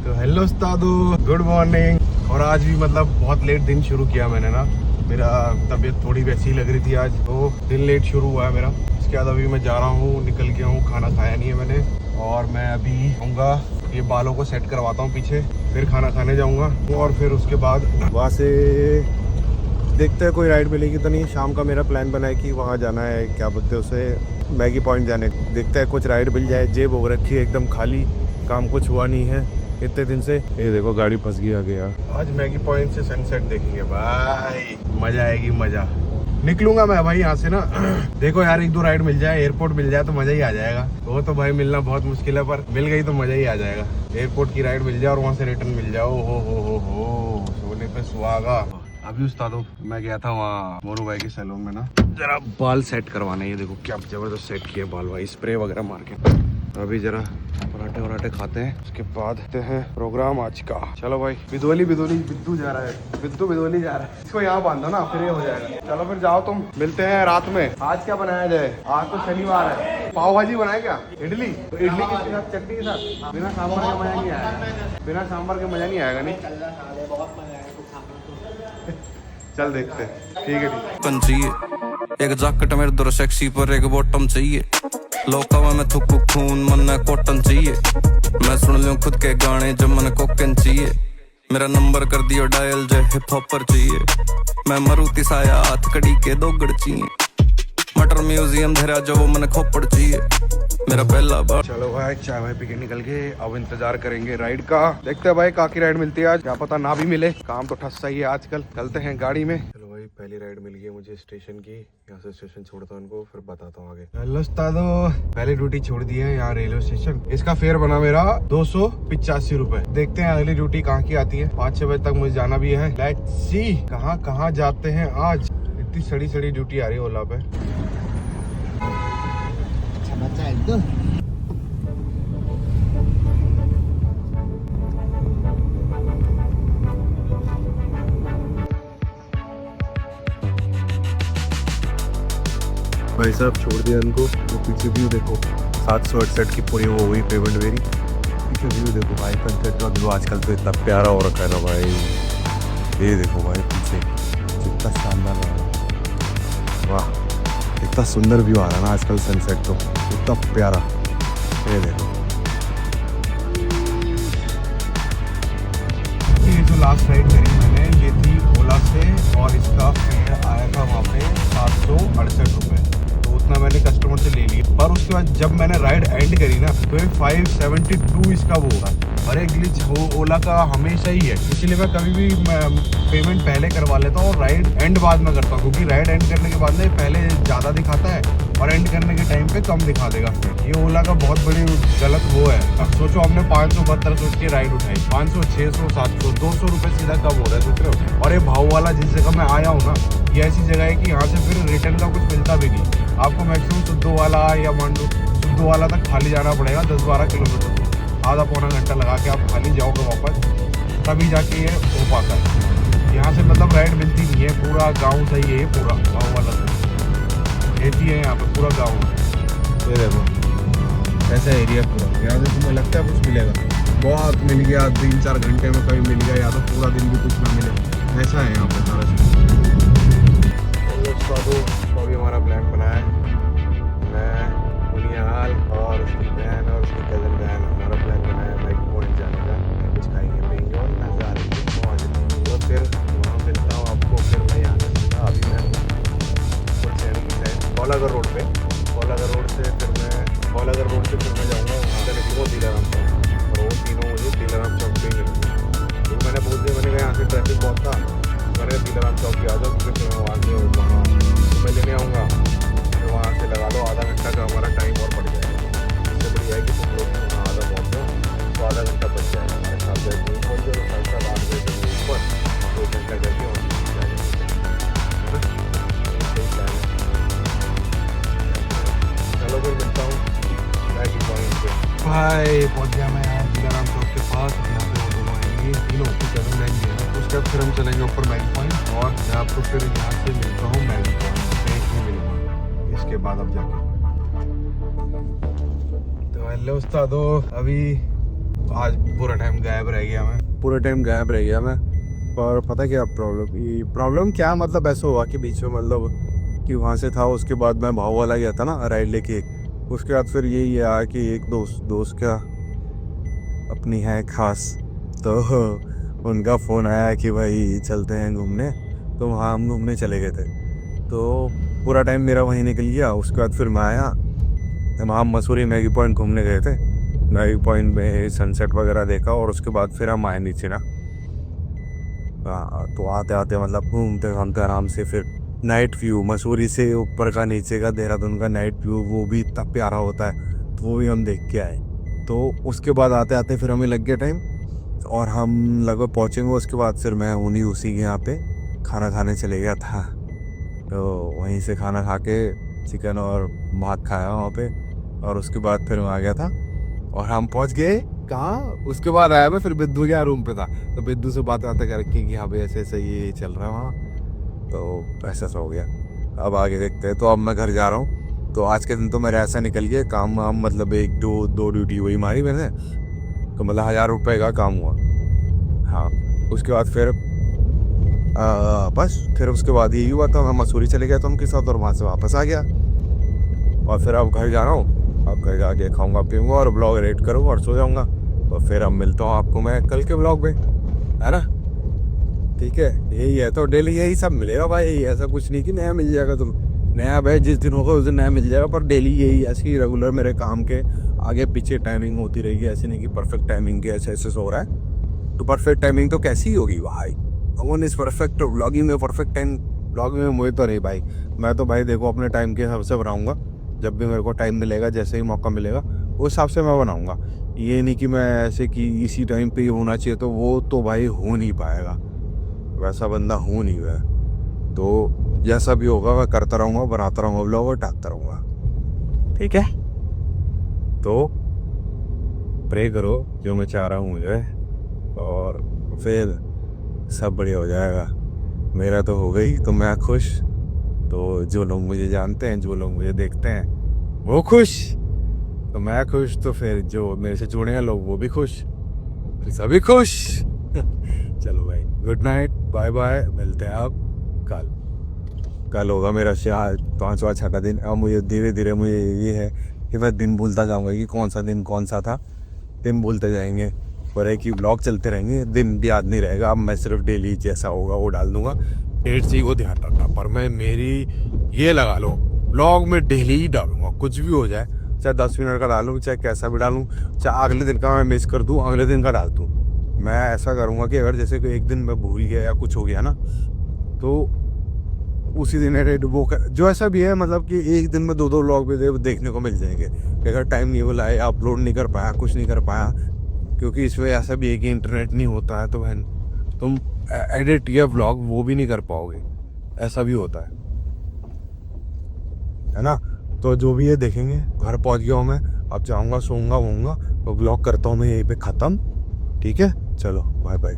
तो hello उस्तादो, good morning. और आज भी मतलब बहुत लेट दिन शुरू किया मैंने ना। मेरा तबीयत थोड़ी वैसी लग रही थी आज, तो दिन लेट शुरू हुआ है मेरा। इसके बाद अभी मैं जा रहा हूँ, निकल गया हूँ, खाना खाया नहीं है मैंने। और मैं अभी आऊँगा, ये बालों को सेट करवाता हूँ पीछे, फिर खाना खाने जाऊँगा। और फिर उसके बाद वहाँ से देखते हैं कोई राइड मिलेगी तो नहीं। शाम का मेरा प्लान बना है कि वहाँ जाना है, क्या बोलते हैं उसे, मैगी पॉइंट जाने। देखते हैं कुछ राइड मिल जाए। जेब हो रखी है एकदम खाली, काम कुछ हुआ नहीं है इतने दिन से। ये देखो गाड़ी फंस गई आगे यार। आज मैगी पॉइंट से सनसेट देखेंगे भाई, मजा आएगी मजा। निकलूंगा मैं भाई यहाँ से ना। देखो यार, एक दो राइड मिल जाए, एयरपोर्ट मिल जाए तो मजा ही आ जाएगा। वो तो भाई मिलना बहुत मुश्किल है, पर मिल गई तो मजा ही आ जाएगा। एयरपोर्ट की राइड मिल जाए और वहाँ से रिटर्न मिल जाओ, हो सोने पे सुहागा। अभी उस्तादो मैं गया था वहाँ मोनू भाई के सैलून में ना, जरा बाल सेट करवाने। ये देखो क्या जबरदस्त सेट किए बाल भाई, स्प्रे वगैरह मार के। अभी जरा पराठे वराठे खाते हैं, उसके बाद देखते हैं प्रोग्राम आज का। चलो भाई, बिद्दू जा रहा है, बिद्दू जा रहा है। इसको यहाँ बांधो ना, फिर ये हो जाएगा। चलो फिर जाओ तुम, मिलते हैं रात में। आज क्या बनाया जाए? आज तो शनिवार है। पाव भाजी बनाए क्या? इडली? तो इडली किसके साथ? चटनी के साथ? बिना सांभर का मजा नहीं आएगा। बिना सांभर के मजा नहीं आएगा। नहीं चल देखते हैं। ठीक है चाहिए एक जैकेट मेरे दर सेक्सी पर एक बॉटम चाहिए। लोका में थुकू खून मन कॉटन चाहिए। मैं सुन लूं खुद के गाने जब मन कोकन चाहिए। मेरा नंबर कर दियो डायल जो हिप हॉपर चाहिए। मैं मारुति साया हाथ कड़ी के दो गड़ चाहिए। मटर म्यूजियम धरा जो वो मन खोपड़ चाहिए। मेरा पहला बार। चलो भाई, चाय वाय पी के निकल गए। अब इंतजार करेंगे राइड का। देखते हैं भाई काकी राइड मिलती है आज, क्या पता ना भी मिले। काम तो ठस्सा ही है आजकल। चलते हैं गाड़ी में। चलो भाई, पहली राइड मिल गई मुझे स्टेशन की। यहाँ से स्टेशन छोड़ता हूँ उनको, फिर बताता हूँ आगे। हेलो उस्तादो, पहली ड्यूटी छोड़ दी है यहाँ रेलवे स्टेशन। इसका फेयर बना मेरा 285 रुपए। देखते हैं अगली ड्यूटी कहाँ की आती है। 5-6 बजे तक मुझे जाना भी है। लेट्स सी कहाँ जाते हैं आज। इतनी सड़ी ड्यूटी आ रही है ओला पे। भाई साहब छोड़ दिया इनको। तो पीछे व्यू देखो, 768 की पूरी वो हुई पेमेंट मेरी। पीछे व्यू देखो भाई, सनसेट का व्यू आजकल तो इतना प्यारा हो रखा है ना भाई। ये देखो भाई पीछे कितना शानदार लग रहा है। वाह, इतना सुंदर व्यू आ रहा है ना आजकल सनसेट, तो इतना प्यारा। ये देखो, ये जो लास्ट राइड करी मैंने, ये थी ओला से, और इसका फेयर आया था वहाँ पे 768 रुपये। तो उतना मैंने कस्टमर से ले लिया। पर उसके बाद जब मैंने राइड एंड करी ना, तो 572 इसका वो होगा। और एक ग्लिच वो ओला का हमेशा ही है, इसलिए मैं कभी भी पेमेंट पहले करवा लेता हूँ और राइड एंड बाद में करता हूँ। क्योंकि राइड एंड करने के बाद में पहले ज़्यादा दिखाता है और एंड करने के टाइम पे कम दिखा देगा। ये ओला का बहुत बड़ी गलत वो है। अब सोचो, हमने 572 सोच के राइड उठाई, 500, 600, 700, 200 रुपये सीधा कम हो रहा है, सोच रहे हो। और ये भाव वाला जिस जगह मैं आया हूँ ना, ये ऐसी जगह है कि यहाँ से फिर रिटर्न का कुछ मिलता भी नहीं। आपको मैक्सिमम सुद्धो वाला या मांडू सुद्धो वाला तक खाली जाना पड़ेगा, 10-12 किलोमीटर। आधा पौना घंटा लगा के आप खाली जाओगे वापस, तभी जाके ये हो पाता है। यहाँ से मतलब राइड मिलती नहीं है। पूरा गाँव सही है, ये पूरा गाँव वाला खेती है यहाँ पे, पूरा गाँव है। ये देखो ऐसा एरिया पूरा। यहाँ से तुम्हें लगता है कुछ मिलेगा? बहुत मिल गया, 3-4 घंटे में कभी मिल गया, या तो पूरा दिन भी कुछ ना मिले। ऐसा है यहाँ पे सारा चीज़। तो अभी हमारा प्लान बना है, मैं, मुनियाल और उसकी बहन और उसकी कज़न बहन, हमारा प्लान बना है मैगी पॉइंट जाने का। कुछ खाएंगे पिएंगे और नज़ारे तो फिर वहाँ मिलता हूँ आपको। फिर मैं यहाँ से सीधा, अभी मैं कौलागर रोड पे, कौलागर रोड से फिर मैं जाऊँगा वहाँ से निकलूँगा दिलाराम चौक। और वो तीनों मुझे दिलाराम चौक पे ही मिलेंगे। तो मैंने बोल दिया, मैंने कहा यहाँ से ट्रैफिक बहुत था, मैंने दिलाराम चौक पे आ जाओ, क्योंकि फिर मैं वहाँ से मैं लेने आऊँगा। फिर वहाँ से लगा लो आधा घंटा का हमारा टाइम और बढ़ जाएगा। इससे बढ़िया है कि तुम लोग वहाँ आधा पहुँच जाओ, तो आधा घंटा बच जाएगा हमारे साथ। जैसे नहीं पहुँच जाओ, 7:30-8 बजे तक ऊपर 2 घंटा करके वहाँ चलो फिर मिलता हूँ मैगी पॉइंट पे। भाई पहुँच गया मैं यहाँ दिलाराम चौक के पास। यहाँ पे वो दोनों आएंगे, तीनों कदम लेंगे। उसके बाद फिर हम चलेंगे ऊपर मैगी पॉइंट, और मैं आपको फिर यहाँ से मिलता हूँ मैगी पॉइंट पे ही मिलूँगा इसके बाद अब जाके। तो हेलो उस्तादो, अभी आज पूरा टाइम गायब रह गया मैं। और पता क्या प्रॉब्लम क्या मतलब ऐसा हुआ कि बीच में मतलब कि वहाँ से था, उसके बाद मैं भाव वाला गया था ना राइड लेके। उसके बाद फिर यही आया कि एक दोस्त का अपनी है खास, तो उनका फ़ोन आया कि भाई चलते हैं घूमने, तो वहाँ हम घूमने चले गए थे। तो पूरा टाइम मेरा वहीं निकल गया। उसके बाद फिर मैं आया, हम मसूरी मैगी पॉइंट घूमने गए थे। मैगी पॉइंट में सनसेट वगैरह देखा और उसके बाद फिर हम आए नीचे ना। हाँ, तो आते आते मतलब घूमते घामते आराम से फिर नाइट व्यू मसूरी से ऊपर का नीचे का देहरादून का नाइट व्यू वो भी इतना प्यारा होता है, तो वो भी हम देख के आए। तो उसके बाद आते आते फिर हमें लग गया टाइम और हम लगभग पहुँचेंगे। उसके बाद फिर मैं उसी के यहाँ पे खाना खाने चले गया था। तो वहीं से खाना खा के चिकन और भात खाया वहाँ पे, और उसके बाद फिर मैं आ गया था और हम पहुँच गए कहाँ। उसके बाद आया मैं फिर बिद्दू के रूम पे था, तो बिद्दू से बात करके कि हाँ भाई ऐसे ऐसे ये चल रहा है वहाँ, तो ऐसा हो गया। अब आगे देखते हैं। तो अब मैं घर जा रहा हूँ। तो आज के दिन तो मेरा ऐसा निकल गया, काम वाम मतलब एक दो ड्यूटी वही मारी मैंने, तो मतलब 1000 रुपये का काम हुआ। हाँ, उसके बाद फिर बस फिर उसके बाद यही हुआ था, मैं मसूरी चले गया था उनके साथ और वहाँ से वापस आ गया। और फिर अब घर जा रहा हूँ, अब घर जाके खाऊंगा पीऊँगा और ब्लॉग एडिट करूँगा और सो जाऊँगा। और फिर अब मिलता हूँ आपको मैं कल के ब्लॉग में, है ना? ठीक है, यही है। तो डेली यही सब मिलेगा भाई, यही ऐसा कुछ नहीं कि नया मिल जाएगा। तुम नया भाई जिस दिन होगा उस दिन नया मिल जाएगा, पर डेली यही ऐसी रेगुलर मेरे काम के आगे पीछे टाइमिंग होती रहेगी। ऐसे नहीं कि परफेक्ट टाइमिंग के ऐसे ऐसे सो रहा है। तो परफेक्ट टाइमिंग तो कैसी होगी भाई? वन इज परफेक्ट ब्लॉगिंग में, परफेक्ट टाइम ब्लॉगिंग में मुझे तो नहीं भाई। मैं तो भाई देखो अपने टाइम के हिसाब से बनाऊंगा, जब भी मेरे को टाइम मिलेगा, जैसे ही मौका मिलेगा उस हिसाब से मैं बनाऊंगा। ये नहीं कि मैं ऐसे कि इसी टाइम पे ही होना चाहिए, तो वो तो भाई हो नहीं पाएगा, वैसा बंदा हूँ नहीं मैं। तो जैसा भी होगा मैं करता रहूँगा, बनाता रहूँगा ब्लॉग और डालता रहूँगा, ठीक है? तो प्रे करो जो मैं चाह रहा हूँ मुझे, और फिर सब बढ़िया हो जाएगा। मेरा तो हो गई तो मैं खुश, तो जो लोग मुझे जानते हैं, जो लोग मुझे देखते हैं वो खुश, तो मैं खुश, तो फिर जो मेरे से जुड़े हैं लोग वो भी खुश, फिर सभी खुश। चलो भाई, गुड नाइट, बाय बाय, मिलते हैं आप कल होगा मेरा 5वां 6वां दिन। अब मुझे धीरे धीरे मुझे ये है कि मैं दिन भूलता जाऊँगा कि कौन सा दिन कौन सा था, दिन भूलते जाएंगे। पर है कि ब्लॉग चलते रहेंगे, दिन भी याद नहीं रहेगा। अब मैं सिर्फ डेली जैसा होगा वो डाल दूंगा, डेट से ही वो ध्यान रखना। पर मैं मेरी ये लगा लो, ब्लॉग में डेली ही डालूंगा, कुछ भी हो जाए, चाहे 10 मिनट का डालूँ, चाहे कैसा भी डालूँ, चाहे अगले दिन का मैं मिस कर दूँ, अगले दिन का डाल दूँ। मैं ऐसा करूँगा कि अगर जैसे कि एक दिन मैं भूल गया या कुछ हो गया ना, तो उसी दिन एडिट वो जो ऐसा भी है, मतलब कि एक दिन में 2 व्लॉग भी देखने को मिल जाएंगे। अगर टाइम नहीं मिला है, अपलोड नहीं कर पाया, कुछ नहीं कर पाया, क्योंकि इसमें ऐसा भी है कि इंटरनेट नहीं होता है, तो बहन तुम एडिट या व्लॉग वो भी नहीं कर पाओगे, ऐसा भी होता है ना? तो जो भी है देखेंगे। घर पहुंच गया हूँ मैं, अब जाऊँगा, सोऊंगा, तो व्लॉग करता हूँ मैं यहीं पे ख़त्म, ठीक है? चलो बाय बाय।